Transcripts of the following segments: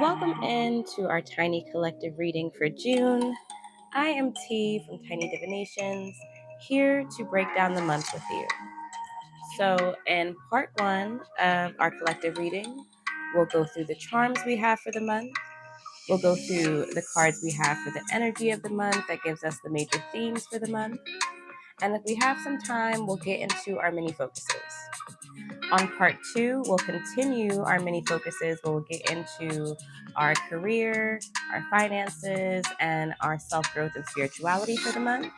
Welcome into our tiny collective reading for June. I am T from Tiny Divinations, here to break down the month with you. So, in part one of our collective reading, we'll go through the charms we have for the month. We'll go through the cards we have for the energy of the month that gives us the major themes for the month. And if we have some time, we'll get into our mini focuses. On part two, we'll continue our mini focuses where we'll get into our career, our finances, and our self growth and spirituality for the month.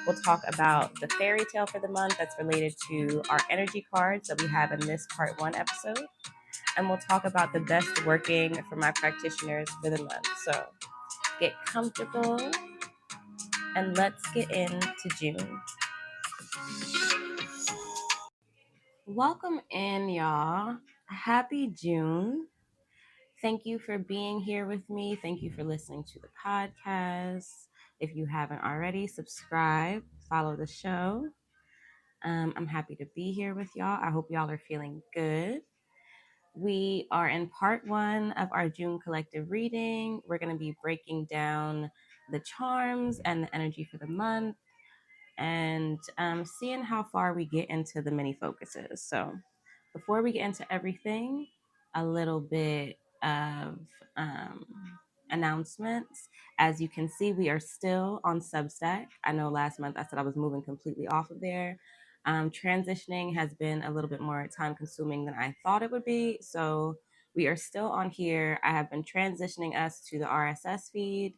We'll talk about the fairy tale for the month that's related to our energy cards that we have in this part one episode. And we'll talk about the best working for my practitioners for the month. So get comfortable and let's get into June. Welcome in, y'all. Happy June. Thank you for being here with me. Thank you for listening to the podcast. If you haven't already, subscribe, follow the show. I'm happy to be here with y'all. I hope y'all are feeling good. We are in part one of our June collective reading. We're going to be breaking down the charms and the energy for the month and seeing how far we get into the mini focuses. So before we get into everything, a little bit of announcements. As you can see, we are still on Substack. I know last month I said I was moving completely off of there. Transitioning has been a little bit more time consuming than I thought it would be. So we are still on here. I have been transitioning us to the RSS feed.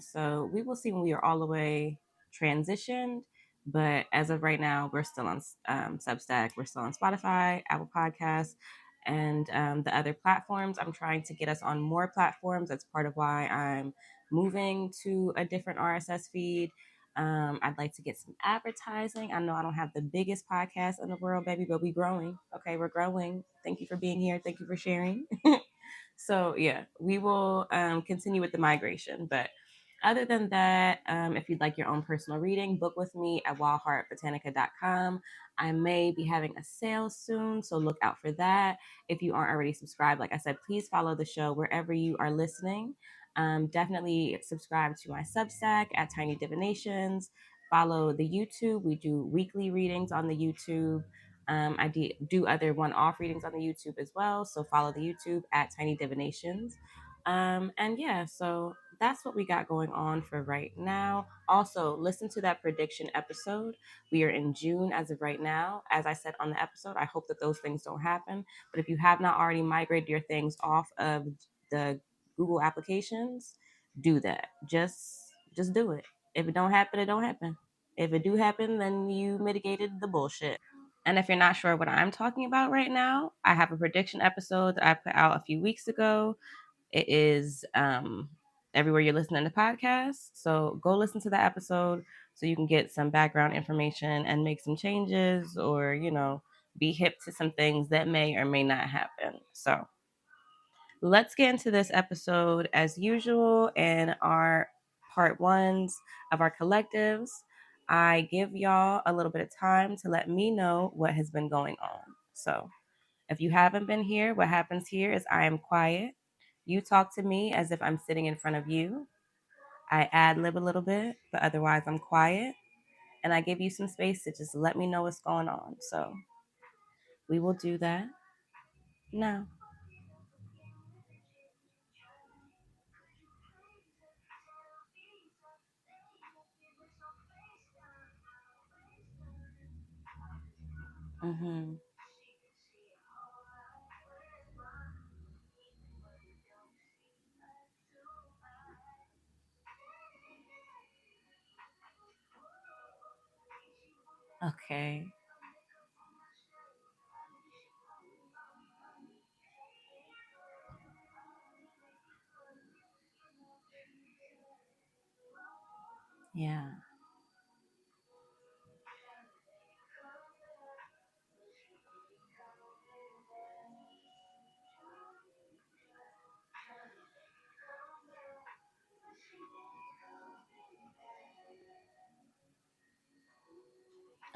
So we will see when we are all the way transitioned. But as of right now, we're still on Substack. We're still on Spotify, Apple Podcasts, and the other platforms. I'm trying to get us on more platforms. That's part of why I'm moving to a different RSS feed. I'd like to get some advertising. I know I don't have the biggest podcast in the world, baby, but we're growing. Okay, we're growing. Thank you for being here. Thank you for sharing. So yeah, we will continue with the migration. But other than that, if you'd like your own personal reading, book with me at wildheartbotanica.com. I may be having a sale soon, so look out for that. If you aren't already subscribed, like I said, please follow the show wherever you are listening. Definitely subscribe to my Substack at Tiny Divinations. Follow the YouTube. We do weekly readings on the YouTube. I do other one-off readings on the YouTube as well. So follow the YouTube at Tiny Divinations. And yeah, so that's what we got going on for right now. Also, listen to that prediction episode. We are in June as of right now. As I said on the episode, I hope that those things don't happen. But if you have not already migrated your things off of the Google applications, do that. Just do it. If it don't happen, it don't happen. If it do happen, then you mitigated the bullshit. And if you're not sure what I'm talking about right now, I have a prediction episode that I put out a few weeks ago. It is everywhere you're listening to podcasts. So go listen to that episode so you can get some background information and make some changes or, be hip to some things that may or may not happen. So let's get into this episode as usual in our part ones of our collectives. I give y'all a little bit of time to let me know what has been going on. So if you haven't been here, what happens here is I am quiet. You talk to me as if I'm sitting in front of you. I ad lib a little bit, but otherwise I'm quiet. And I give you some space to just let me know what's going on. So we will do that now. Mm-hmm. Okay. Yeah.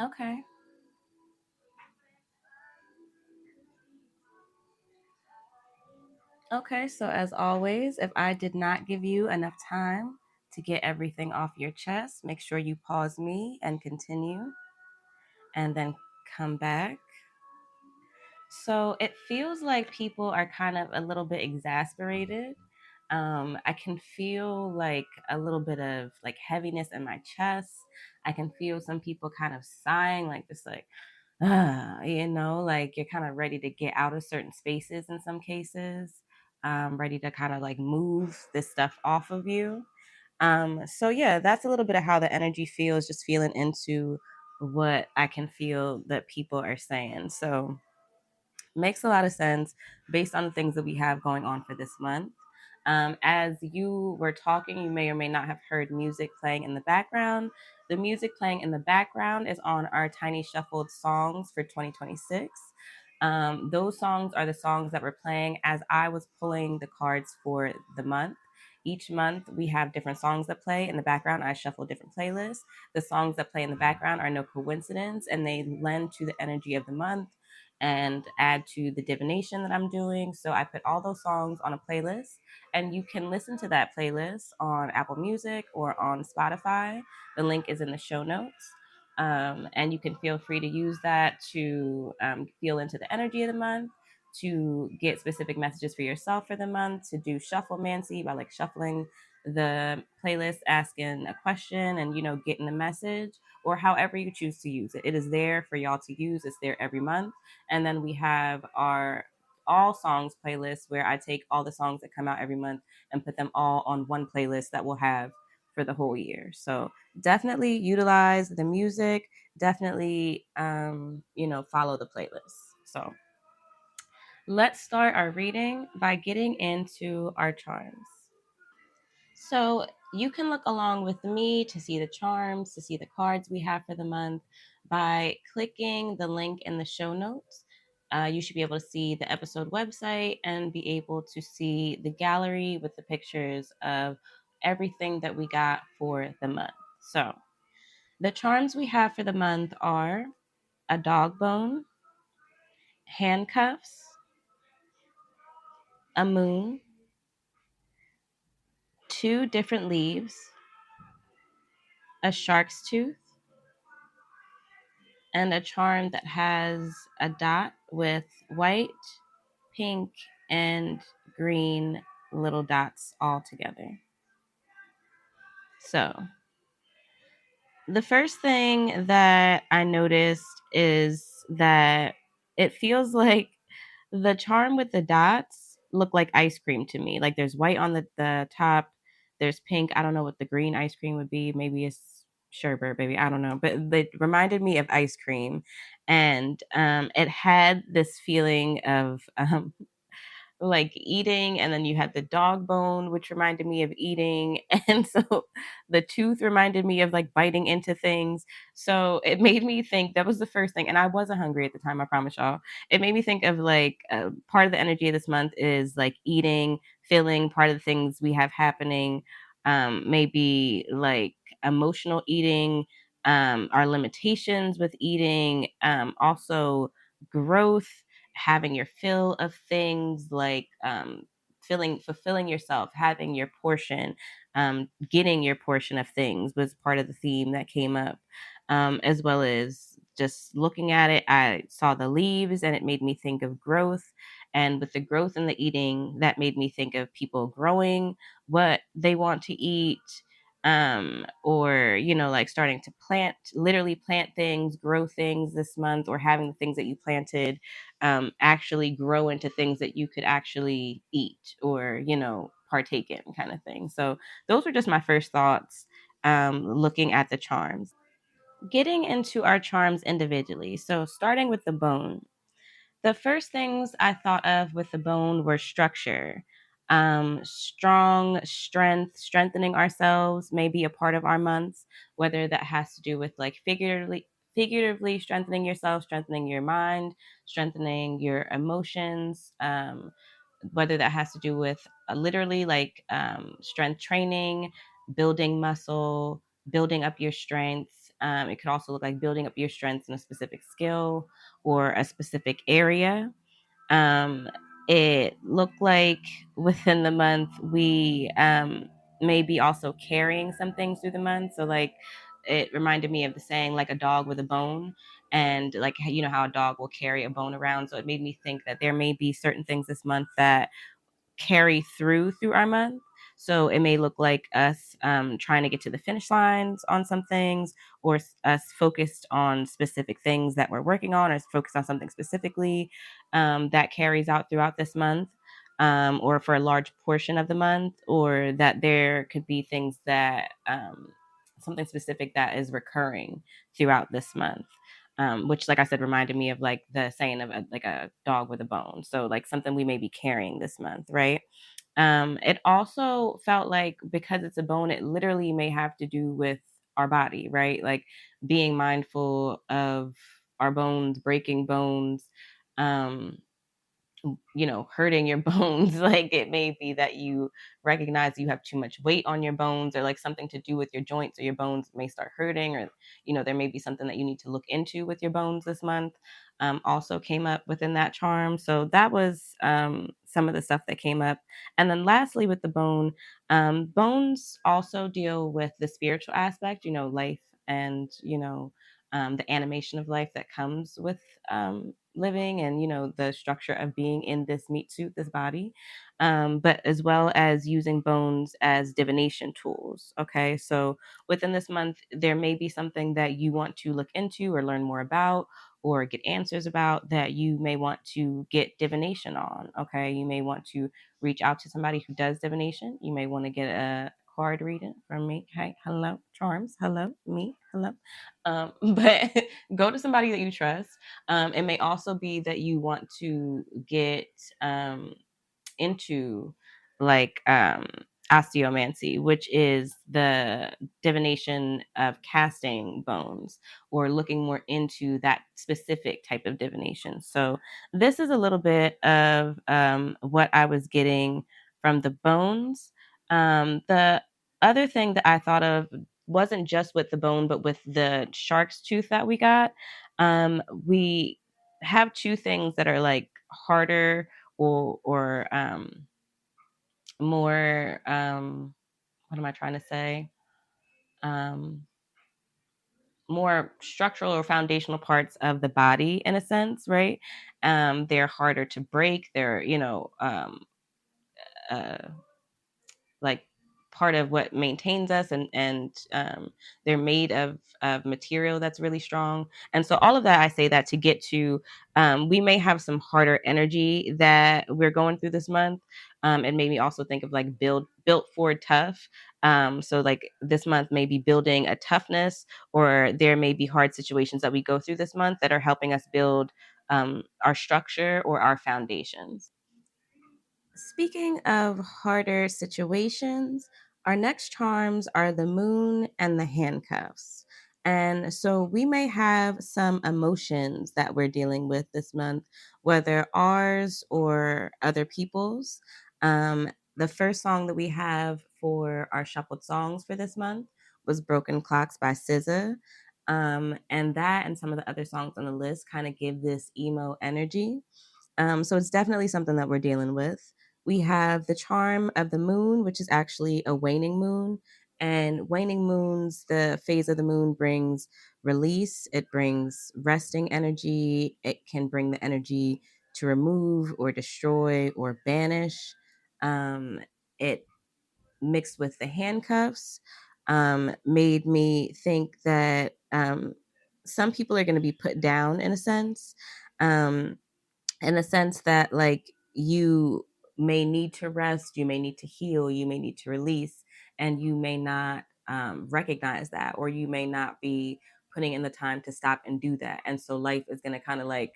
Okay. Okay, so as always, if I did not give you enough time to get everything off your chest, make sure you pause me and continue, and then come back. So it feels like people are kind of a little bit exasperated. I can feel like a little bit of like heaviness in my chest. I can feel some people kind of sighing, like this, like, like you're kind of ready to get out of certain spaces in some cases, ready to kind of like move this stuff off of you. So yeah, that's a little bit of how the energy feels, just feeling into what I can feel that people are saying. So makes a lot of sense based on the things that we have going on for this month. As you were talking, you may or may not have heard music playing in the background. The music playing in the background is on our Tiny Shuffled songs for 2026. Those songs are the songs that were playing as I was pulling the cards for the month. Each month, we have different songs that play in the background. I shuffle different playlists. The songs that play in the background are no coincidence, and they lend to the energy of the month and add to the divination that I'm doing. So I put all those songs on a playlist, and you can listen to that playlist on Apple Music or on Spotify. The link is in the show notes. And you can feel free to use that to feel into the energy of the month, to get specific messages for yourself for the month, to do shufflemancy by like shuffling the playlist, asking a question, and getting the message, or however you choose to use it. It is there for y'all to use. It's there every month. And then we have our all songs playlist where I take all the songs that come out every month and put them all on one playlist that we'll have for the whole year. So definitely utilize the music. Definitely, follow the playlist. So let's start our reading by getting into our charms. So you can look along with me to see the charms, to see the cards we have for the month by clicking the link in the show notes. You should be able to see the episode website and be able to see the gallery with the pictures of everything that we got for the month. So the charms we have for the month are a dog bone, handcuffs, a moon, two different leaves, a shark's tooth, and a charm that has a dot with white, pink, and green little dots all together. So, the first thing that I noticed is that it feels like the charm with the dots look like ice cream to me. Like there's white on the top, there's pink. I don't know what the green ice cream would be. Maybe it's sherbet, baby. I don't know. But it reminded me of ice cream. And it had this feeling of like eating, and then you had the dog bone which reminded me of eating, and so the tooth reminded me of like biting into things. So it made me think, that was the first thing, and I wasn't hungry at the time, I promise y'all. It made me think of like part of the energy of this month is like eating, feeling. Part of the things we have happening maybe like emotional eating, our limitations with eating, also growth, having your fill of things, like fulfilling yourself, having your portion, getting your portion of things was part of the theme that came up. As well as just looking at it, I saw the leaves and it made me think of growth. And with the growth and the eating, that made me think of people growing what they want to eat, or like starting to literally plant things, grow things this month, or having the things that you planted actually grow into things that you could actually eat or partake in, kind of thing. So those were just my first thoughts looking at the charms. Getting into our charms individually, so starting with the bone, the first things I thought of with the bone were structure. Strong strength, strengthening ourselves may be a part of our months, whether that has to do with like figuratively strengthening yourself, strengthening your mind, strengthening your emotions, whether that has to do with literally like strength training, building muscle, building up your strength. It could also look like building up your strengths in a specific skill or a specific area. Um, it looked like within the month we may be also carrying some things through the month. So like it reminded me of the saying like a dog with a bone, and like you know how a dog will carry a bone around. So it made me think that there may be certain things this month that carry through our month. So it may look like us trying to get to the finish lines on some things, or us focused on specific things that we're working on, or focused on something specifically that carries out throughout this month, or for a large portion of the month, or that there could be things that something specific that is recurring throughout this month. Which, like I said, reminded me of like the saying of like a dog with a bone. So like something we may be carrying this month, right? It also felt like because it's a bone, it literally may have to do with our body, right? Like being mindful of our bones, breaking bones, um, you know, hurting your bones. Like it may be that you recognize you have too much weight on your bones, or like something to do with your joints, or your bones may start hurting, or you know there may be something that you need to look into with your bones this month. Also came up within that charm. So that was some of the stuff that came up. And then lastly with the bone, bones also deal with the spiritual aspect, you know, life, and you know the animation of life that comes with living, and you know the structure of being in this meat suit, this body, but as well as using bones as divination tools. Okay, so within this month there may be something that you want to look into or learn more about or get answers about, that you may want to get divination on. Okay, you may want to reach out to somebody who does divination. You may want to get a card reading from me. Hey, hello, charms. Hello, me. Hello. But go to somebody that you trust. It may also be that you want to get into like osteomancy, which is the divination of casting bones, or looking more into that specific type of divination. So this is a little bit of what I was getting from the bones. The other thing that I thought of wasn't just with the bone, but with the shark's tooth that we got. We have two things that are like harder, or more what am I trying to say? Um, More structural or foundational parts of the body in a sense, right? They're harder to break. They're, you know, uh, like part of what maintains us, and they're made of material that's really strong. And so all of that, I say that to get to we may have some harder energy that we're going through this month. It made me also think of like built for tough. So like this month may be building a toughness, or there may be hard situations that we go through this month that are helping us build our structure or our foundations. Speaking of harder situations, our next charms are the moon and the handcuffs. And so we may have some emotions that we're dealing with this month, whether ours or other people's. The first song that we have for our shuffled songs for this month was Broken Clocks by SZA. And that and some of the other songs on the list kind of give this emo energy. So it's definitely something that we're dealing with. We have the charm of the moon, which is actually a waning moon. And waning moons, the phase of the moon brings release, it brings resting energy, it can bring the energy to remove or destroy or banish. It mixed with the handcuffs made me think that some people are going to be put down in a sense. Um, in the sense that like you may need to rest, you may need to heal, you may need to release, and you may not recognize that, or you may not be putting in the time to stop and do that. And so life is going to kind of like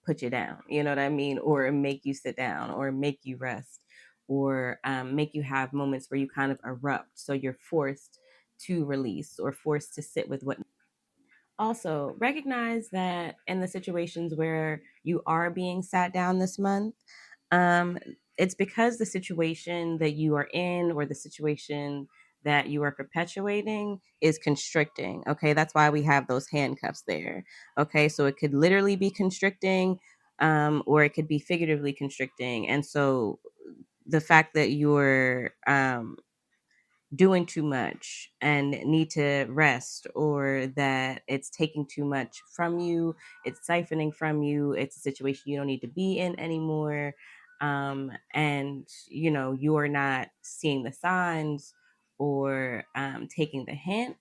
put you down, you know what I mean? Or make you sit down, or make you rest, or make you have moments where you kind of erupt. So you're forced to release, or forced to sit with what. Also, recognize that in the situations where you are being sat down this month, um, it's because the situation that you are in, or the situation that you are perpetuating, is constricting. Okay, that's why we have those handcuffs there. Okay, so it could literally be constricting. or it could be figuratively constricting. And so the fact that you're doing too much and need to rest, or that it's taking too much from you, it's siphoning from you, it's a situation you don't need to be in anymore, and you're not seeing the signs or taking the hint,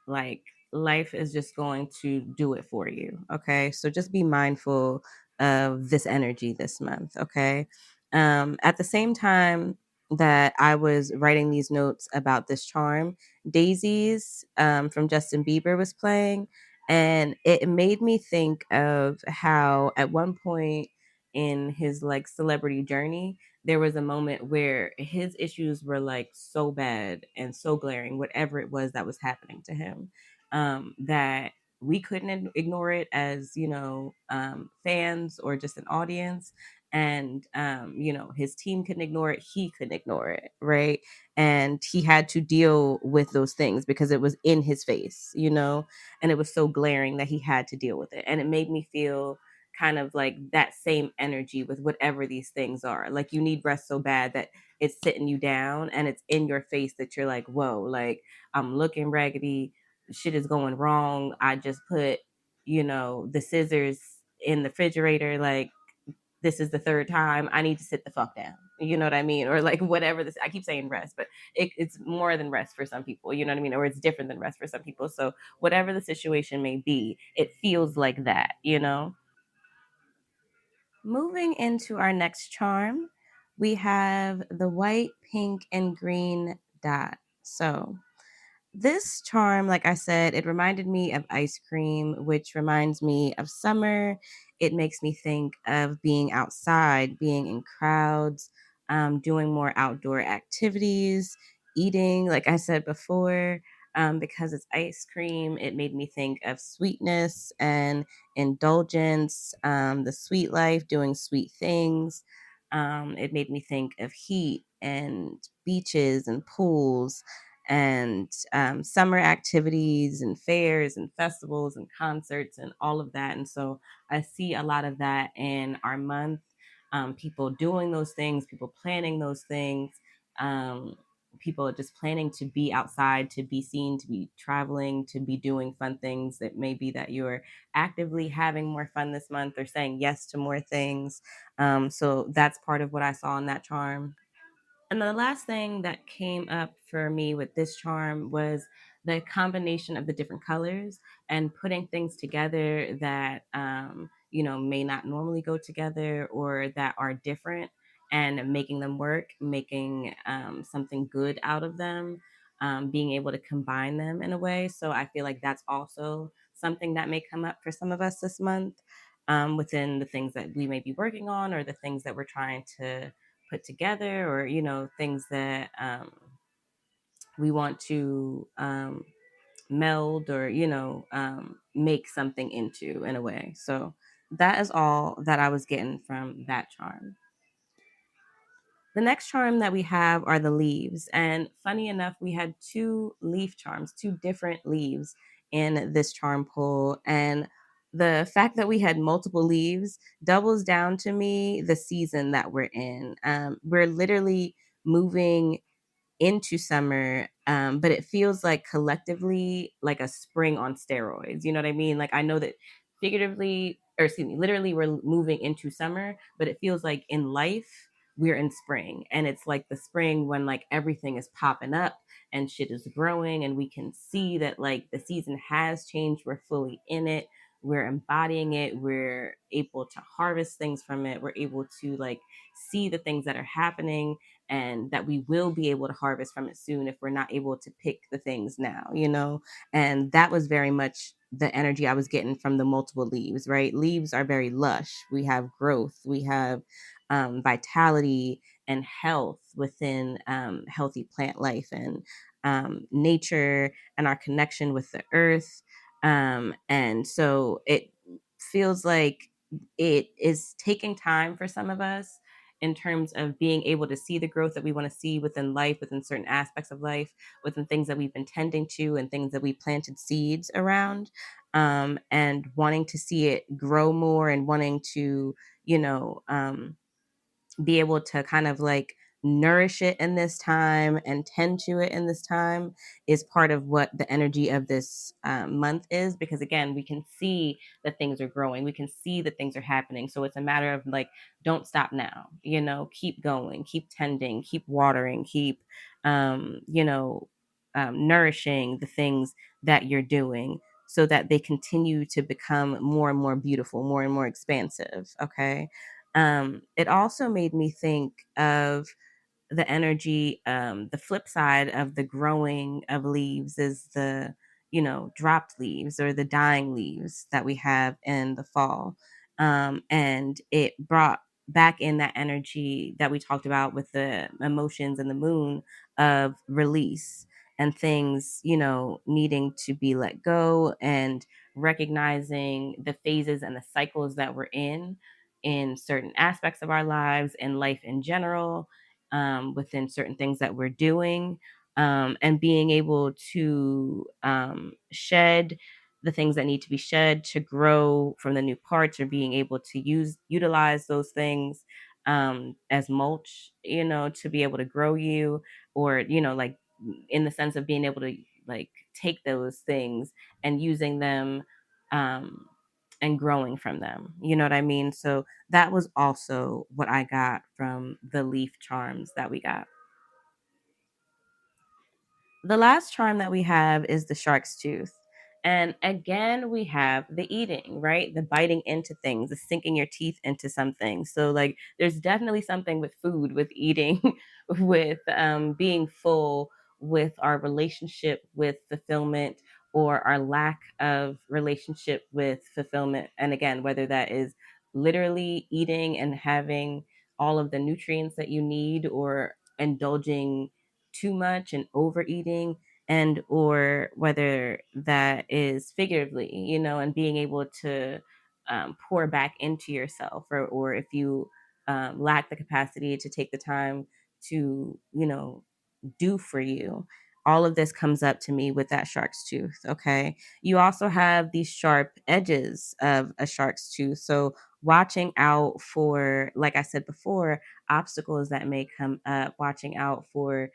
like life is just going to do it for you. Okay, so just be mindful of this energy this month. Okay, at the same time that I was writing these notes about this charm, Daisies from Justin Bieber was playing. And it made me think of how at one point in his like celebrity journey, there was a moment where his issues were like so bad and so glaring, whatever it was that was happening to him, that we couldn't ignore it as, fans or just an audience, and his team couldn't ignore it, he couldn't ignore it, right? And he had to deal with those things because it was in his face, and it was so glaring that he had to deal with it. And it made me feel kind of like that same energy with whatever these things are. Like you need rest so bad that it's sitting you down and it's in your face, that you're like, whoa, like I'm looking raggedy, shit is going wrong, I just put the scissors in the refrigerator, like this is the third time, I need to sit the fuck down. You know what I mean? Or like whatever this, I keep saying rest, but it's more than rest for some people. You know what I mean? Or it's different than rest for some people. So whatever the situation may be, it feels like that. Moving into our next charm, we have the white, pink, and green dot. So this charm, like I said, it reminded me of ice cream, which reminds me of summer. It makes me think of being outside, being in crowds, doing more outdoor activities, eating, like I said before. Because it's ice cream, it made me think of sweetness and indulgence, the sweet life, doing sweet things. It made me think of heat and beaches and pools and summer activities and fairs and festivals and concerts and all of that. And so I see a lot of that in our month. People doing those things, people planning those things, people just planning to be outside, to be seen, to be traveling, to be doing fun things. That may be that you're actively having more fun this month or saying yes to more things. So that's part of what I saw in that charm. And the last thing that came up for me with this charm was the combination of the different colors and putting things together that, may not normally go together or that are different, and making them work, making something good out of them, being able to combine them in a way. So I feel like that's also something that may come up for some of us this month, within the things that we may be working on or the things that we're trying to put together, or things that we want to meld, or make something into in a way. So that is all that I was getting from that charm. The next charm that we have are the leaves. And funny enough, we had two leaf charms, two different leaves in this charm pull. And the fact that we had multiple leaves doubles down to me the season that we're in. We're literally moving into summer, but it feels like collectively like a spring on steroids. You know what I mean? Like I know that figuratively, or excuse me, literally we're moving into summer, but it feels like in life we're in spring. And it's like the spring when like everything is popping up and shit is growing, and we can see that like the season has changed. We're fully in it. We're embodying it. We're able to harvest things from it. We're able to like see the things that are happening, and that we will be able to harvest from it soon if we're not able to pick the things now. And that was very much the energy I was getting from the multiple leaves. Right, leaves are very lush, we have growth, we have vitality and health within healthy plant life, and nature, and our connection with the earth. And so it feels like it is taking time for some of us in terms of being able to see the growth that we want to see within life, within certain aspects of life, within things that we've been tending to and things that we planted seeds around, and wanting to see it grow more, and wanting to, be able to kind of like nourish it in this time and tend to it in this time is part of what the energy of this month is, because again, we can see that things are growing, we can see that things are happening, so it's a matter of like, don't stop now, keep going, keep tending, keep watering, keep nourishing the things that you're doing, so that they continue to become more and more beautiful, more and more expansive. Okay. It also made me think of the energy. The flip side of the growing of leaves is the, dropped leaves or the dying leaves that we have in the fall. And it brought back in that energy that we talked about with the emotions and the moon of release and things, needing to be let go, and recognizing the phases and the cycles that we're in certain aspects of our lives and life in general, within certain things that we're doing, and being able to shed the things that need to be shed to grow from the new parts, or being able to utilize those things as mulch, to be able to grow you, or like in the sense of being able to like take those things and using them, um, and growing from them. You know what I mean? So that was also what I got from the leaf charms that we got. The last charm that we have is the shark's tooth. And again, we have the eating, right? The biting into things, the sinking your teeth into something. So, like, there's definitely something with food, with eating, with being full, with our relationship with fulfillment, or our lack of relationship with fulfillment. And again, whether that is literally eating and having all of the nutrients that you need, or indulging too much and overeating, and or whether that is figuratively, and being able to pour back into yourself, or if you lack the capacity to take the time to do for you. All of this comes up to me with that shark's tooth. Okay. You also have these sharp edges of a shark's tooth. So, watching out for, like I said before, obstacles that may come up, watching out for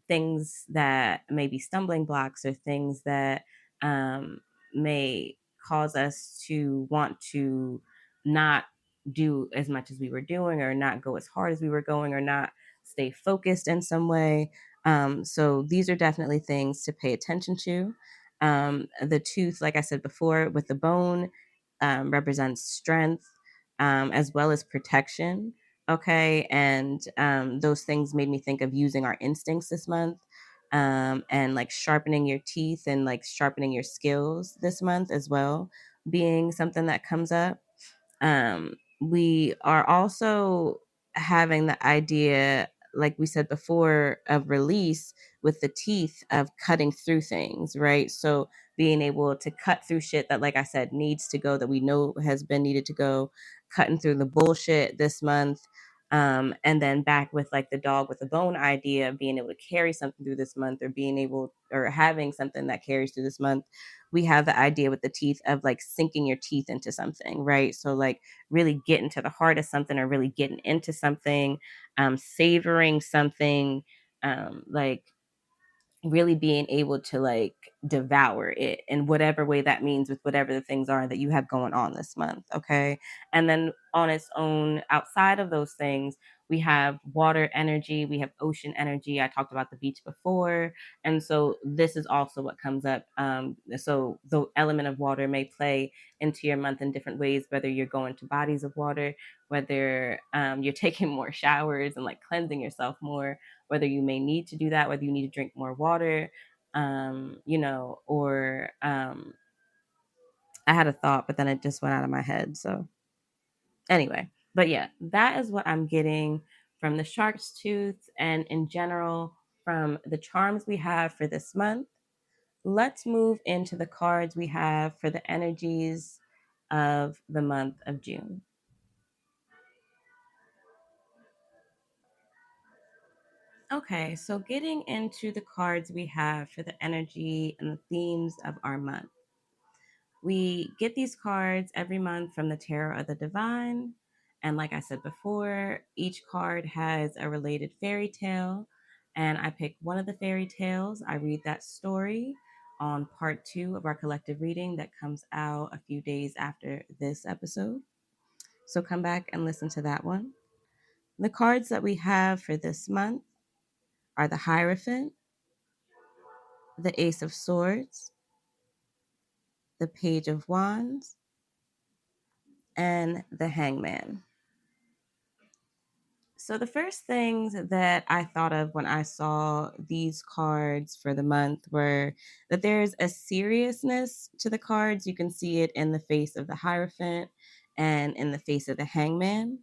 things that may be stumbling blocks, or things that um, may cause us to want to not do as much as we were doing, or not go as hard as we were going, or not stay focused in some way. So these are definitely things to pay attention to. The tooth, like I said before, with the bone, represents strength, as well as protection. Okay. And those things made me think of using our instincts this month, and like sharpening your teeth and like sharpening your skills this month as well, being something that comes up. We are also having the idea, like we said before, of release with the teeth, of cutting through things, right? So being able to cut through shit that, like I said, needs to go, that we know has been needed to go, cutting through the bullshit this month. And then back with like the dog with the bone idea, of being able to carry something through this month, or being able, or having something that carries through this month. We have the idea with the teeth of like sinking your teeth into something, right? So like really getting to the heart of something, or really getting into something, savoring something, like really being able to like devour it in whatever way that means, with whatever the things are that you have going on this month. Okay. And then on its own, outside of those things, we have water energy, we have ocean energy. I talked about the beach before. And so this is also what comes up. So the element of water may play into your month in different ways, whether you're going to bodies of water, whether you're taking more showers and like cleansing yourself more, whether you may need to do that, whether you need to drink more water, or I had a thought, but then it just went out of my head. So anyway, but yeah, that is what I'm getting from the shark's tooth, and in general from the charms we have for this month. Let's move into the cards we have for the energies of the month of June. Okay, so getting into the cards we have for the energy and the themes of our month. We get these cards every month from the Tarot of the Divine. And like I said before, each card has a related fairy tale. And I pick one of the fairy tales. I read that story on part 2 of our collective reading that comes out a few days after this episode. So come back and listen to that one. The cards that we have for this month are the Hierophant, the Ace of Swords, the Page of Wands, and the Hangman. So the first things that I thought of when I saw these cards for the month were that there's a seriousness to the cards. You can see it in the face of the Hierophant and in the face of the Hangman.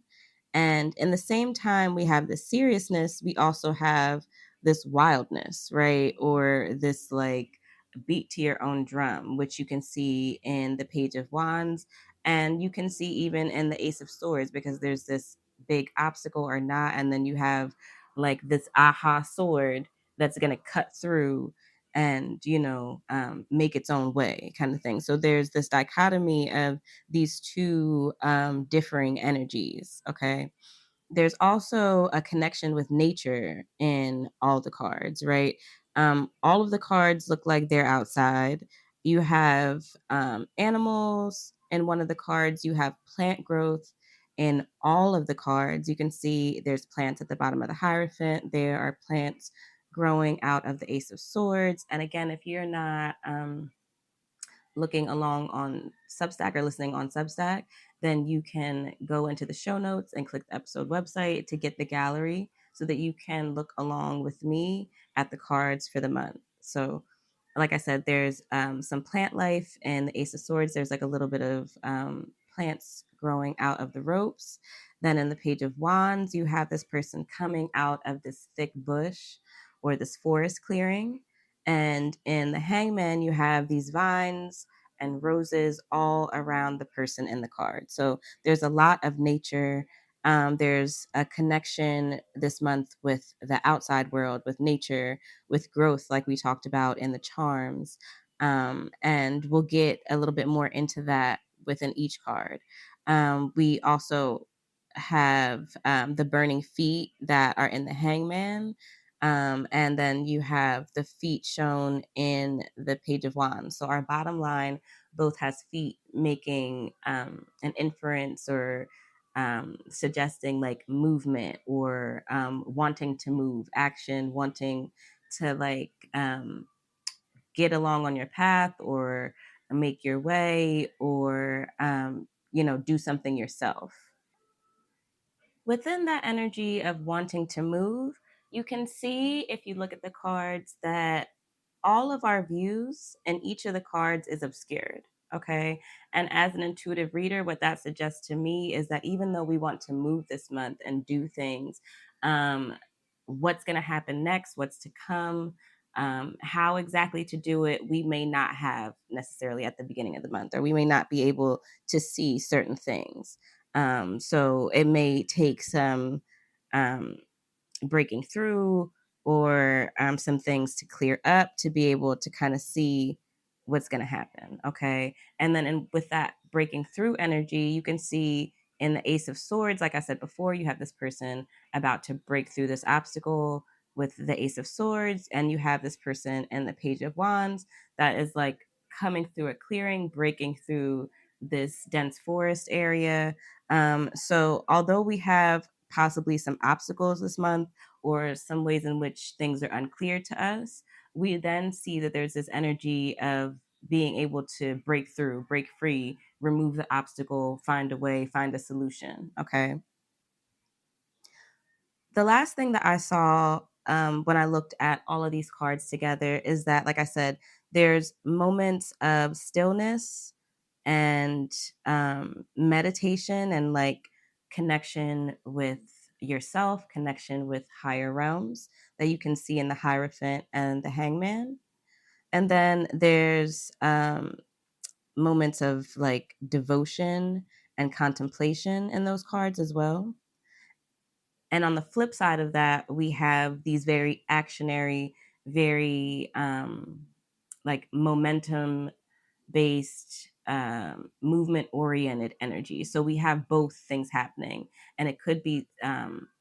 And in the same time we have the seriousness, we also have this wildness, right? Or this like beat to your own drum, which you can see in the Page of Wands. And you can see even in the Ace of Swords, because there's this big obstacle or not. And then you have like this aha sword that's going to cut through and, make its own way kind of thing. So there's this dichotomy of these two differing energies. Okay. There's also a connection with nature in all the cards, right? All of the cards look like they're outside. You have animals in one of the cards. You have plant growth in all of the cards. You can see there's plants at the bottom of the Hierophant. There are plants growing out of the Ace of Swords. And again, if you're not looking along on Substack or listening on Substack, then you can go into the show notes and click the episode website to get the gallery so that you can look along with me at the cards for the month. So, like I said, there's some plant life in the Ace of Swords. There's like a little bit of plants growing out of the ropes. Then in the Page of Wands, you have this person coming out of this thick bush or this forest clearing. And in the Hangman, you have these vines and roses all around the person in the card. So there's a lot of nature. There's a connection this month with the outside world, with nature, with growth, like we talked about in the charms. And we'll get a little bit more into that within each card. We also have the burning feet that are in the Hangman. And then you have the feet shown in the Page of Wands. So our bottom line both has feet, making an inference or suggesting like movement or wanting to move, action, wanting to like get along on your path or make your way or do something yourself. Within that energy of wanting to move, you can see, if you look at the cards, that all of our views in each of the cards is obscured. Okay. And as an intuitive reader, what that suggests to me is that even though we want to move this month and do things, what's going to happen next, what's to come, how exactly to do it, we may not have necessarily at the beginning of the month, or we may not be able to see certain things. So it may take some breaking through or some things to clear up to be able to kind of see what's going to happen. Okay. And then with that breaking through energy, you can see in the Ace of Swords, like I said before, you have this person about to break through this obstacle with the Ace of Swords, and you have this person in the Page of Wands that is like coming through a clearing, breaking through this dense forest area. So although we have possibly some obstacles this month or some ways in which things are unclear to us, we then see that there's this energy of being able to break through, break free, remove the obstacle, find a way, find a solution. Okay. The last thing that I saw when I looked at all of these cards together is that, like I said, there's moments of stillness and meditation and like connection with yourself, connection with higher realms that you can see in the Hierophant and the Hangman. And then there's moments of like devotion and contemplation in those cards as well. And on the flip side of that, we have these very actionary, very like momentum based movement oriented energy. So we have both things happening, and it could be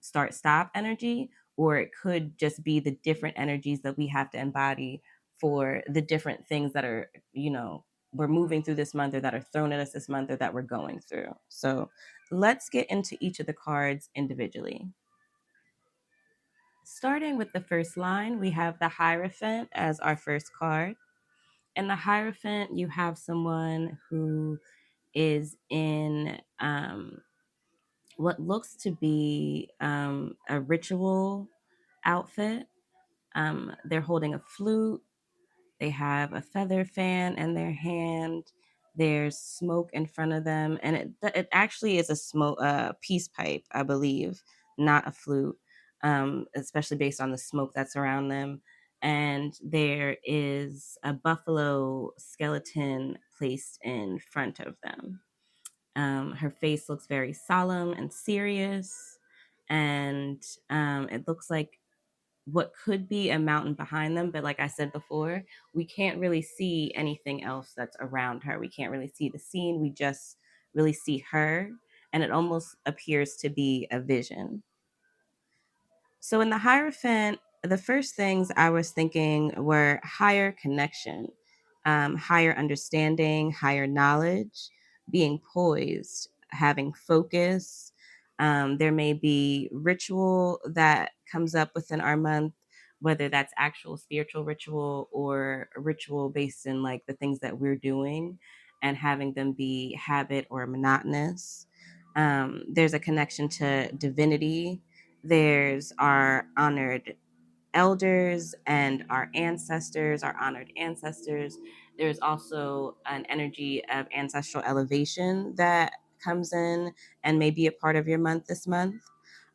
start stop energy, or it could just be the different energies that we have to embody for the different things that are, we're moving through this month, or that are thrown at us this month, or that we're going through. So let's get into each of the cards individually. Starting with the first line, we have the Hierophant as our first card. In the Hierophant, you have someone who is in what looks to be a ritual outfit. They're holding a flute. They have a feather fan in their hand. There's smoke in front of them, and it actually is a smoke peace pipe, I believe, not a flute, especially based on the smoke that's around them. And there is a buffalo skeleton placed in front of them. Her face looks very solemn and serious, and it looks like what could be a mountain behind them. But like I said before, we can't really see anything else that's around her. We can't really see the scene. We just really see her, and it almost appears to be a vision. So in the Hierophant, the first things I was thinking were higher connection, higher understanding, higher knowledge, being poised, having focus. There may be ritual that comes up within our month, whether that's actual spiritual ritual or a ritual based in like the things that we're doing, and having them be habit or monotonous. There's a connection to divinity. There's our honored elders and our ancestors, our honored ancestors. There's also an energy of ancestral elevation that comes in and may be a part of your month this month.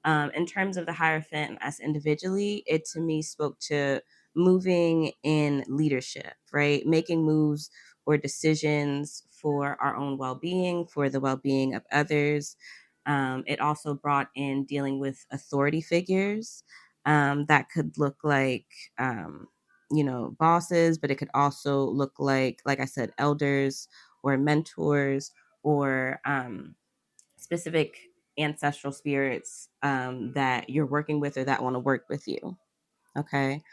In terms of the Hierophant and us individually, it to me spoke to moving in leadership, right? Making moves or decisions for our own well being, for the well being of others. It also brought in dealing with authority figures. That could look like, bosses, but it could also look like I said, elders or mentors, or specific ancestral spirits that you're working with or that want to work with you. Okay.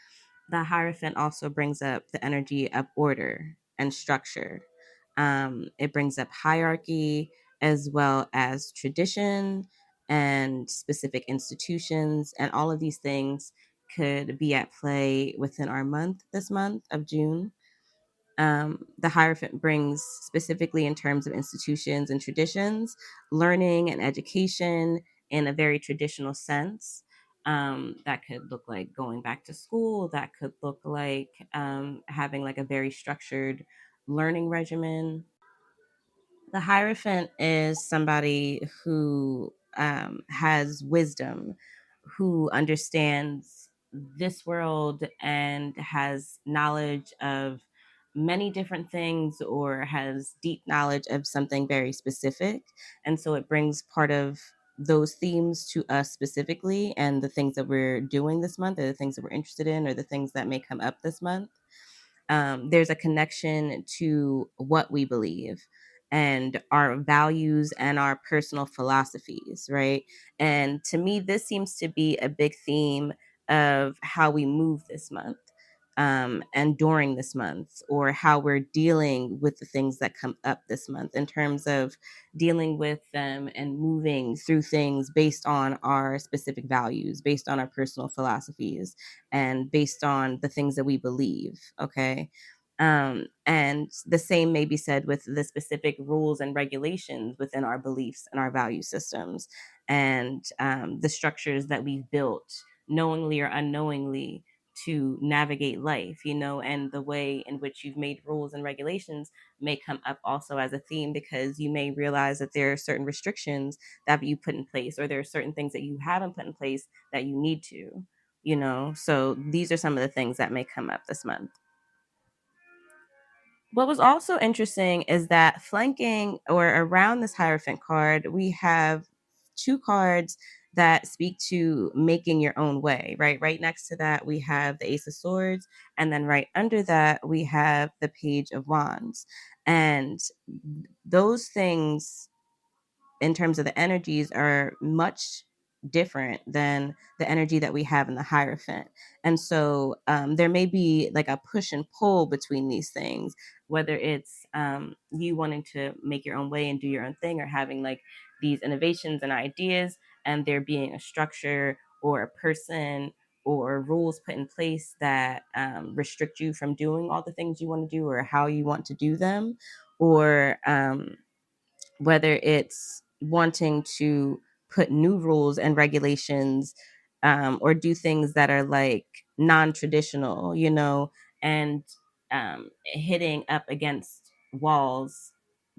The Hierophant also brings up the energy of order and structure. It brings up hierarchy as well as tradition and specific institutions. And all of these things could be at play within our month, this month of June. The Hierophant brings, specifically in terms of institutions and traditions, learning and education in a very traditional sense. That could look like going back to school. That could look like having like a very structured learning regimen. The Hierophant is somebody who has wisdom, who understands this world and has knowledge of many different things, or has deep knowledge of something very specific. And so it brings part of those themes to us specifically, and the things that we're doing this month, or the things that we're interested in, or the things that may come up this month. There's a connection to what we believe and our values and our personal philosophies, right? And to me, this seems to be a big theme of how we move this month, and during this month, or how we're dealing with the things that come up this month, in terms of dealing with them and moving through things based on our specific values, based on our personal philosophies, and based on the things that we believe. Okay. And the same may be said with the specific rules and regulations within our beliefs and our value systems, and the structures that we've built knowingly or unknowingly to navigate life, and the way in which you've made rules and regulations may come up also as a theme, because you may realize that there are certain restrictions that you put in place, or there are certain things that you haven't put in place that you need to, so these are some of the things that may come up this month. What was also interesting is that flanking or around this Hierophant card, we have two cards that speak to making your own way, right? Right next to that, we have the Ace of Swords. And then right under that, we have the Page of Wands. And those things, in terms of the energies, are much different than the energy that we have in the Hierophant. And so there may be like a push and pull between these things, whether it's you wanting to make your own way and do your own thing, or having like these innovations and ideas, and there being a structure or a person or rules put in place that restrict you from doing all the things you want to do or how you want to do them, or whether it's wanting to put new rules and regulations, or do things that are like non-traditional, and hitting up against walls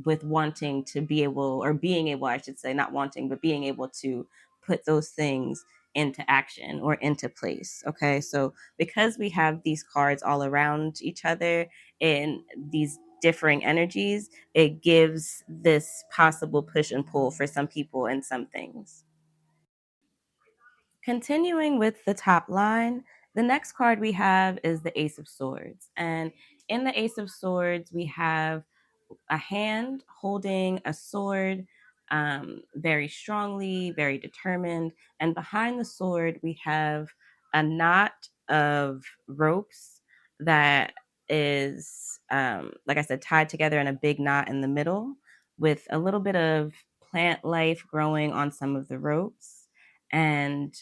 with wanting to be able, or being able, I should say, not wanting, but being able to put those things into action or into place. Okay, so because we have these cards all around each other in these differing energies, it gives this possible push and pull for some people and some things. Continuing with the top line, the next card we have is the Ace of Swords. And in the Ace of Swords, we have a hand holding a sword, very strongly, very determined. And behind the sword, we have a knot of ropes that is, like I said, tied together in a big knot in the middle, with a little bit of plant life growing on some of the ropes, and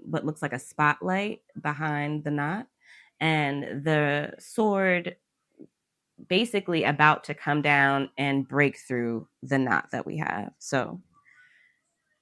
what looks like a spotlight behind the knot. And the sword basically about to come down and break through the knot that we have. So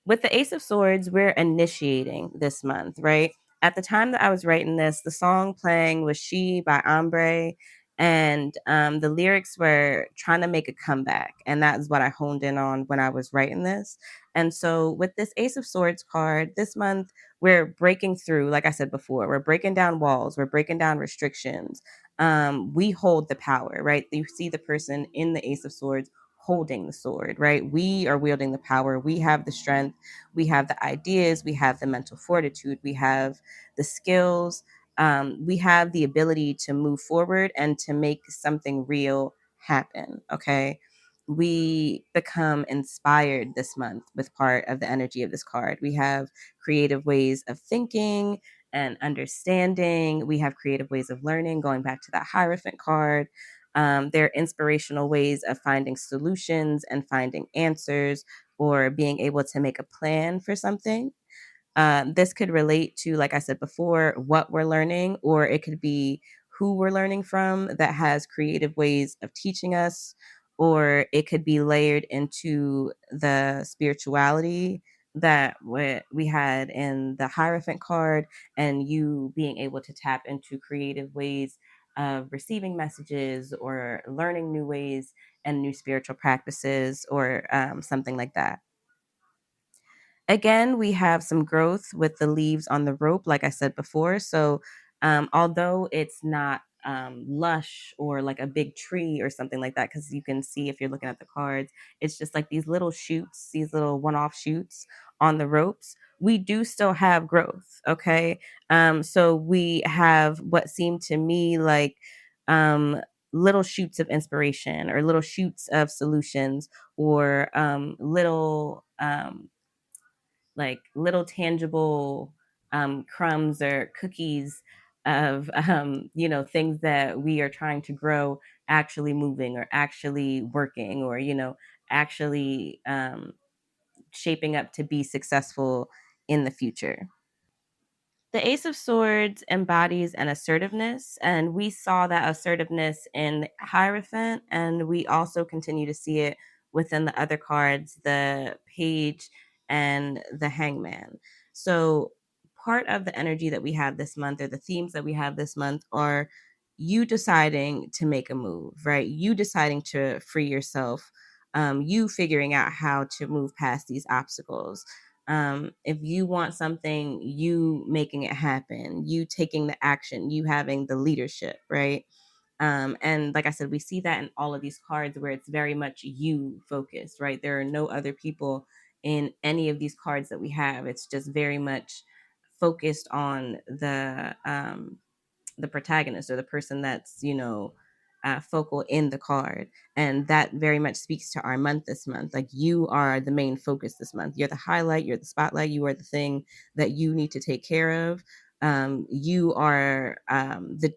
with the Ace of Swords, we're initiating this month, right? At the time that I was writing this, the song playing was She by Ombre, and the lyrics were trying to make a comeback. And that is what I honed in on when I was writing this. And so with this Ace of Swords card, this month, we're breaking through, like I said before, we're breaking down walls, we're breaking down restrictions. We hold the power, right? You see the person in the Ace of Swords holding the sword, right? We are wielding the power. We have the strength. We have the ideas. We have the mental fortitude. We have the skills. We have the ability to move forward and to make something real happen. Okay. We become inspired this month with part of the energy of this card. We have creative ways of thinking and understanding. We have creative ways of learning, going back to that Hierophant card. They're inspirational ways of finding solutions and finding answers, or being able to make a plan for something. This could relate to, like I said before, what we're learning, or it could be who we're learning from that has creative ways of teaching us, or it could be layered into the spirituality that we had in the Hierophant card, and you being able to tap into creative ways of receiving messages or learning new ways and new spiritual practices, or something like that. Again, we have some growth with the leaves on the rope, like I said before. So, although it's not lush or like a big tree or something like that, because you can see if you're looking at the cards, it's just like these little shoots, these little one off shoots on the ropes. We do still have growth. Okay. So we have what seemed to me like little shoots of inspiration, or little shoots of solutions, or little. Like little tangible crumbs or cookies of things that we are trying to grow, actually moving or actually working, or actually shaping up to be successful in the future. The Ace of Swords embodies an assertiveness, and we saw that assertiveness in Hierophant, and we also continue to see it within the other cards, the Page and the Hangman. So, part of the energy that we have this month, or the themes that we have this month, are you deciding to make a move, right? You deciding to free yourself, you figuring out how to move past these obstacles. If you want something, you making it happen, you taking the action, you having the leadership, right? And like I said, we see that in all of these cards where it's very much you focused, right? There are no other people in any of these cards that we have. It's just very much focused on the protagonist, or the person that's focal in the card. And that very much speaks to our month this month. Like, you are the main focus this month. You're the highlight, you're the spotlight, you are the thing that you need to take care of. You are the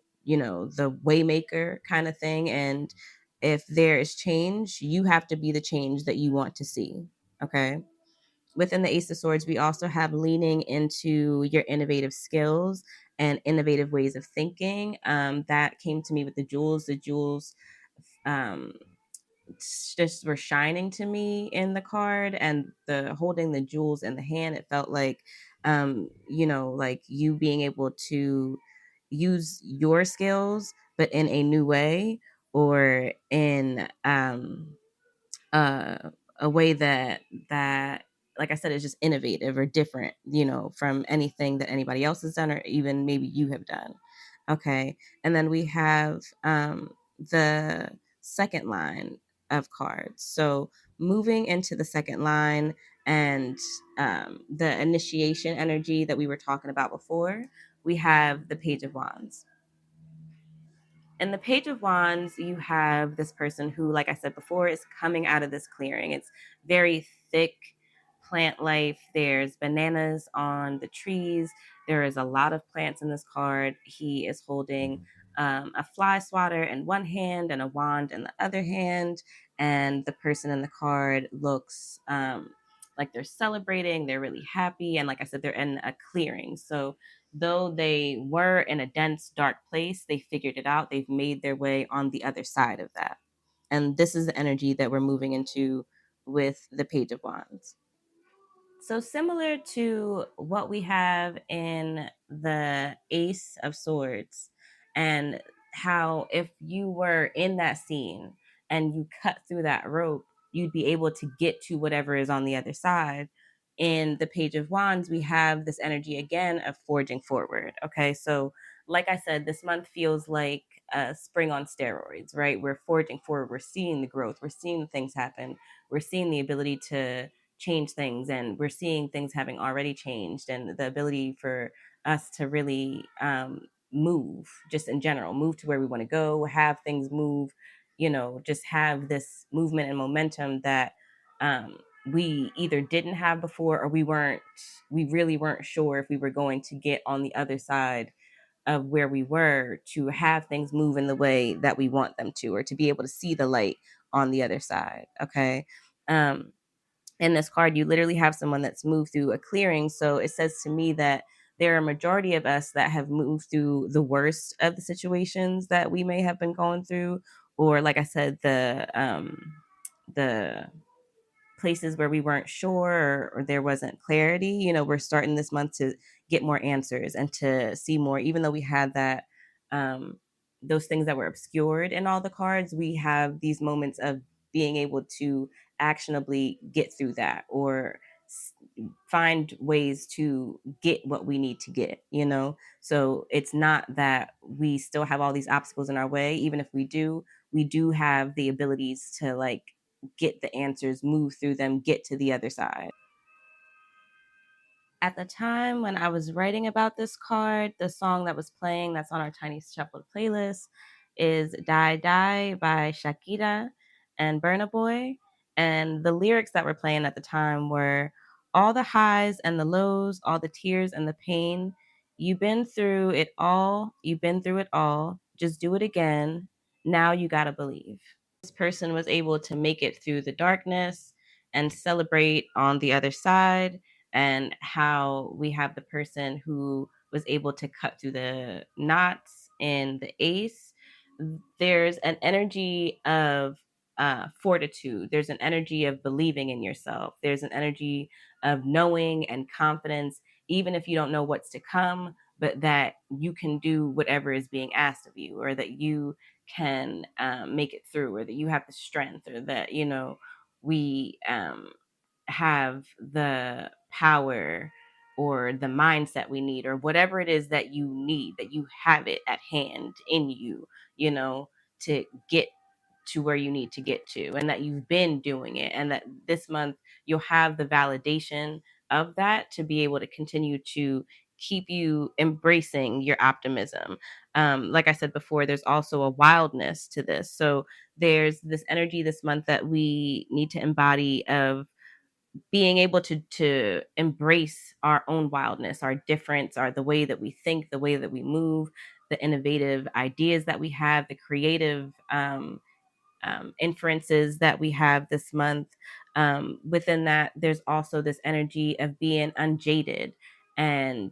waymaker kind of thing. And if there is change, you have to be the change that you want to see. Okay. Within the Ace of Swords, we also have leaning into your innovative skills and innovative ways of thinking. That came to me with the jewels. The jewels um, just were shining to me in the card, and the holding the jewels in the hand, it felt like, like you being able to use your skills, but in a new way, or in uh, a way that like I said is just innovative or different, from anything that anybody else has done or even maybe you have done. Okay. And then we have the second line of cards. So moving into the second line, and the initiation energy that we were talking about before, we have the Page of Wands. In the Page of Wands, you have this person who, like I said before, is coming out of this clearing. It's very thick plant life. There's bananas on the trees. There is a lot of plants in this card. He is holding a fly swatter in one hand and a wand in the other hand. And the person in the card looks like they're celebrating. They're really happy. And like I said, they're in a clearing. So though they were in a dense, dark place, they figured it out. They've made their way on the other side of that. And this is the energy that we're moving into with the Page of Wands. So, similar to what we have in the Ace of Swords, and how if you were in that scene and you cut through that rope, you'd be able to get to whatever is on the other side. In the Page of Wands, we have this energy again of forging forward. Okay. So, like I said, this month feels like spring on steroids, right? We're forging forward. We're seeing the growth. We're seeing things happen. We're seeing the ability to change things, and we're seeing things having already changed, and the ability for us to really move, just in general, move to where we want to go, have things move, just have this movement and momentum that we either didn't have before, or we really weren't sure if we were going to get on the other side of where we were, to have things move in the way that we want them to, or to be able to see the light on the other side. Okay. um in this card, you literally have someone that's moved through a clearing. So it says to me that there are a majority of us that have moved through the worst of the situations that we may have been going through, or like I said, the places where we weren't sure, or there wasn't clarity. We're starting this month to get more answers and to see more, even though we had that those things that were obscured in all the cards. We have these moments of being able to actionably get through that, or find ways to get what we need to get. So it's not that we still have all these obstacles in our way. Even if we do have the abilities to, like, get the answers, move through them, get to the other side. At the time when I was writing about this card, the song that was playing, that's on our Tiny Shuffled playlist, is Die Die by Shakira and Burna Boy. And the lyrics that were playing at the time were, all the highs and the lows, all the tears and the pain. You've been through it all. You've been through it all. Just do it again. Now you gotta believe. This person was able to make it through the darkness and celebrate on the other side, and how we have the person who was able to cut through the knots in the ace. There's an energy of fortitude. There's an energy of believing in yourself. There's an energy of knowing and confidence, even if you don't know what's to come, but that you can do whatever is being asked of you, or that you can make it through, or that you have the strength, or that we have the power or the mindset we need, or whatever it is that you need, that you have it at hand in you, to get to where you need to get to, and that you've been doing it, and that this month you'll have the validation of that to be able to continue to keep you embracing your optimism. Like I said before, there's also a wildness to this. So there's this energy this month that we need to embody of being able to embrace our own wildness, our difference, our the way that we think, the way that we move, the innovative ideas that we have, the creative inferences that we have this month. Within that, there's also this energy of being unjaded and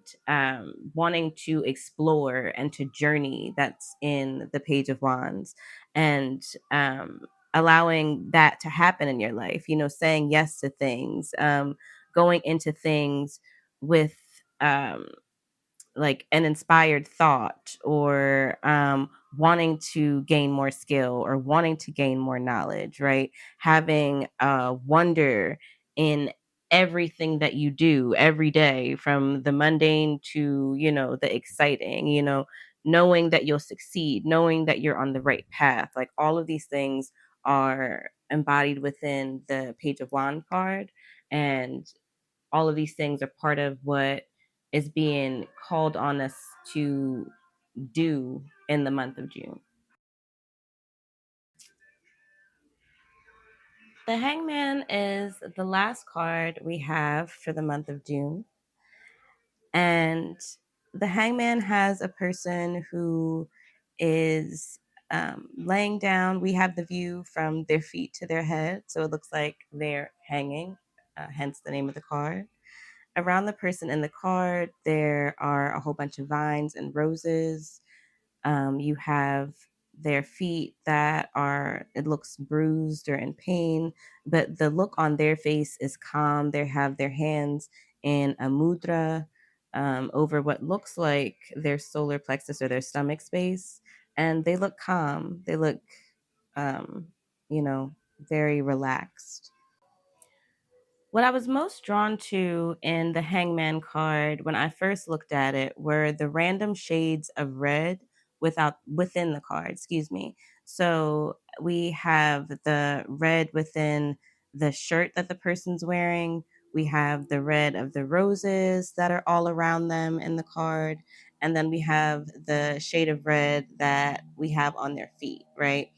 wanting to explore and to journey. That's in the Page of Wands. And allowing that to happen in your life, saying yes to things, going into things with um, like an inspired thought, or wanting to gain more skill or wanting to gain more knowledge, right? Having wonder in everything that you do every day, from the mundane to, the exciting, knowing that you'll succeed, knowing that you're on the right path. Like all of these things are embodied within the Page of Wand card. And all of these things are part of what is being called on us to do in the month of June. The Hangman is the last card we have for the month of June. And the Hangman has a person who is laying down. We have the view from their feet to their head. So it looks like they're hanging, hence the name of the card. Around the person in the card, there are a whole bunch of vines and roses. You have their feet that are, it looks bruised or in pain, but the look on their face is calm. They have their hands in a mudra over what looks like their solar plexus or their stomach space. And they look calm. They look, um, very relaxed. What I was most drawn to in the Hangman card when I first looked at it were the random shades of red within the card, excuse me. So we have the red within the shirt that the person's wearing. We have the red of the roses that are all around them in the card. And then we have the shade of red that we have on their feet, right?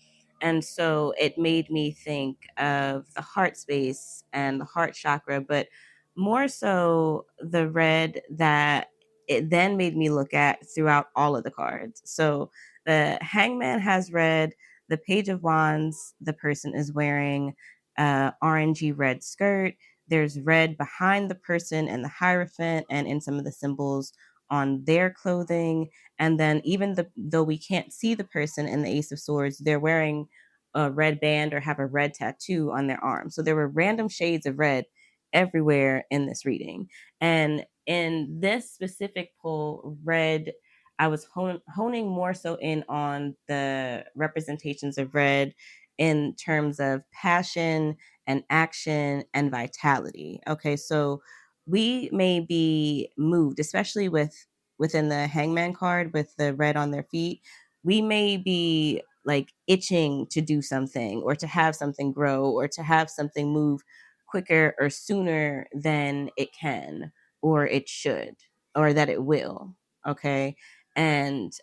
And so it made me think of the heart space and the heart chakra, but more so the red that it then made me look at throughout all of the cards. So the Hangman has red, the Page of Wands, the person is wearing orangey red skirt. There's red behind the person and the Hierophant and in some of the symbols on their clothing. And then even though we can't see the person in the Ace of Swords, they're wearing a red band or have a red tattoo on their arm. So there were random shades of red everywhere in this reading. And in this specific pull, red, I was honing more so in on the representations of red in terms of passion and action and vitality. Okay, so we may be moved, especially within the Hangman card with the red on their feet. We may be like itching to do something or to have something grow or to have something move quicker or sooner than it can or it should or that it will. Okay. And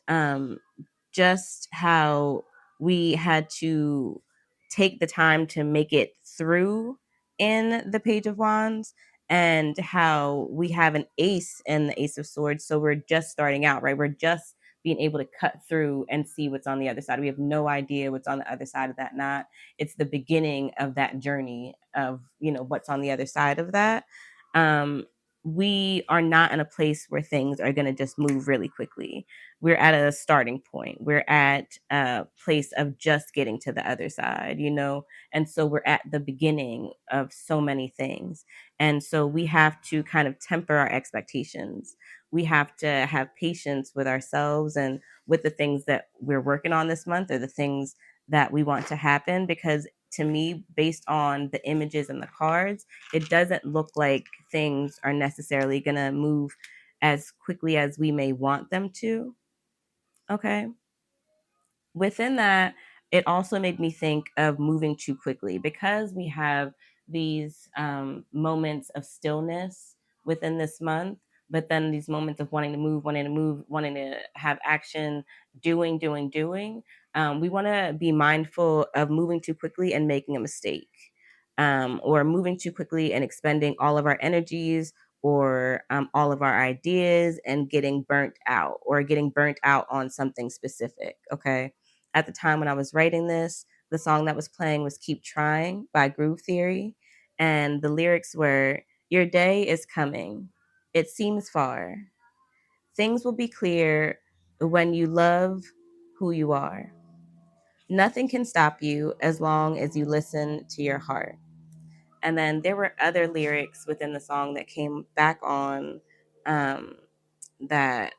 just how we had to take the time to make it through in the Page of Wands, and how we have an ace in the Ace of Swords. So we're just starting out, right? We're just being able to cut through and see what's on the other side. We have no idea what's on the other side of that knot. It's the beginning of that journey of, what's on the other side of that. We are not in a place where things are going to just move really quickly. We're at a starting point. We're at a place of just getting to the other side, and so we're at the beginning of so many things. And so we have to kind of temper our expectations. We have to have patience with ourselves and with the things that we're working on this month, or the things that we want to happen, because to me, based on the images and the cards, it doesn't look like things are necessarily going to move as quickly as we may want them to. Okay. Within that, it also made me think of moving too quickly, because we have these moments of stillness within this month. but then these moments of wanting to move, wanting to have action, doing, we want to be mindful of moving too quickly and making a mistake, or moving too quickly and expending all of our energies, or all of our ideas, and getting burnt out, or getting burnt out on something specific. Okay. At the time when I was writing this, the song that was playing was Keep Trying by Groove Theory. And the lyrics were, your day is coming. It seems far. Things will be clear when you love who you are. Nothing can stop you as long as you listen to your heart. And then there were other lyrics within the song that came back on, um, that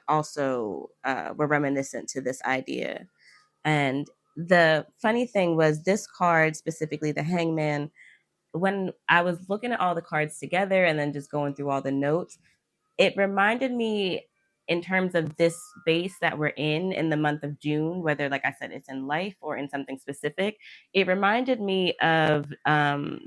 also were reminiscent to this idea. And the funny thing was, this card specifically, the Hangman, when I was looking at all the cards together and then just going through all the notes, it reminded me, in terms of this space that we're in the month of June, whether, like I said, it's in life or in something specific, it reminded me of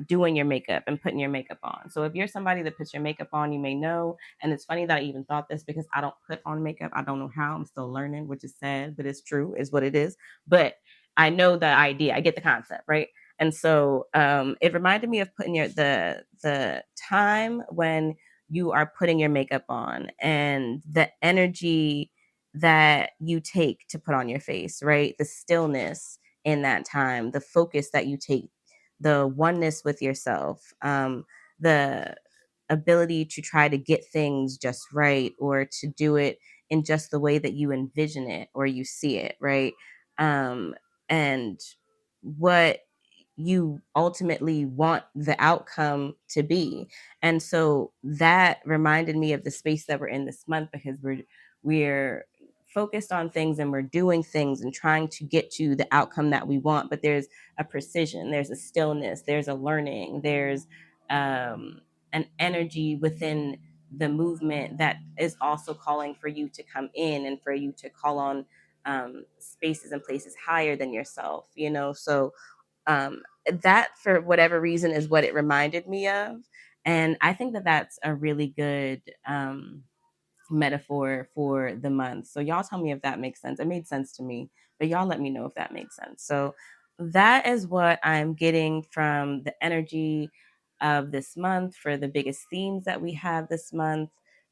doing your makeup and putting your makeup on. So if you're somebody that puts your makeup on, you may know. And it's funny that I even thought this, because I don't put on makeup. I don't know how. I'm still learning, which is sad, but it's true, is what it is. But I know the idea. I get the concept, right? And so it reminded me of putting the time when you are putting your makeup on, and the energy that you take to put on your face, right? The stillness in that time, the focus that you take, the oneness with yourself, the ability to try to get things just right, or to do it in just the way that you envision it or you see it, right? And what you ultimately want the outcome to be. And so that reminded me of the space that we're in this month, because we're focused on things and we're doing things and trying to get to the outcome that we want, but there's a precision, there's a stillness, there's a learning, there's an energy within the movement that is also calling for you to come in and for you to call on spaces and places higher than yourself, you know? So that, for whatever reason, is what it reminded me of. And I think that that's a really good metaphor for the month. So y'all tell me if that makes sense. It made sense to me, but y'all let me know if that makes sense. So that is what I'm getting from the energy of this month for the biggest themes that we have this month.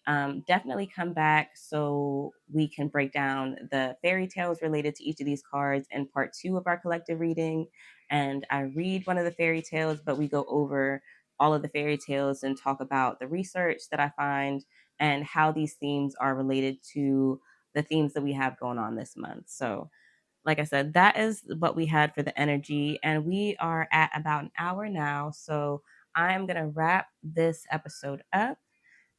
Definitely come back so we can break down the fairy tales related to each of these cards in part 2 of our collective reading. And I read one of the fairy tales, but we go over all of the fairy tales and talk about the research that I find and how these themes are related to the themes that we have going on this month. So, like I said, that is what we had for the energy. And we are at about an hour now. So, I'm going to wrap this episode up,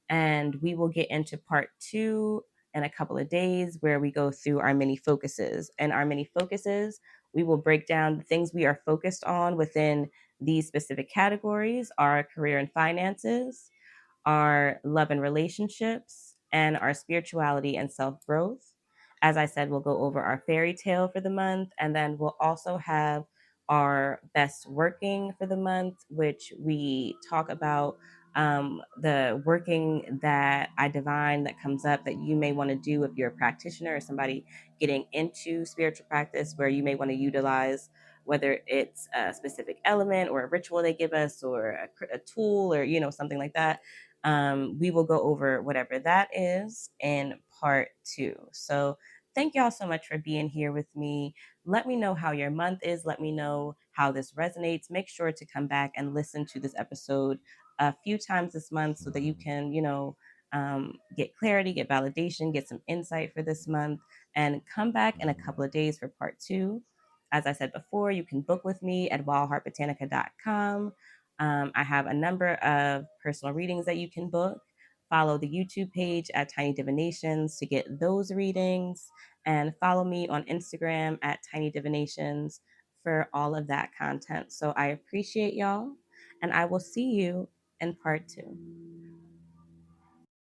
and we will get into part 2 in a couple of days, where we go through our mini focuses. And our mini focuses, we will break down the things we are focused on within these specific categories: our career and finances, our love and relationships, and our spirituality and self growth. As I said, we'll go over our fairy tale for the month, and then we'll also have our best working for the month, which we talk about the working that I divine that comes up that you may want to do if you're a practitioner or somebody getting into spiritual practice, where you may want to utilize, whether it's a specific element or a ritual they give us, or a tool, or something like that. We will go over whatever that is in part 2. So thank y'all so much for being here with me. Let me know how your month is. Let me know how this resonates. Make sure to come back and listen to this episode a few times this month so that you can, get clarity, get validation, get some insight for this month, and come back in a couple of days for part 2. As I said before, you can book with me at wildheartbotanica.com. I have a number of personal readings that you can book. Follow the YouTube page at Tiny Divinations to get those readings, and follow me on Instagram at Tiny Divinations for all of that content. So I appreciate y'all, and I will see you in part 2.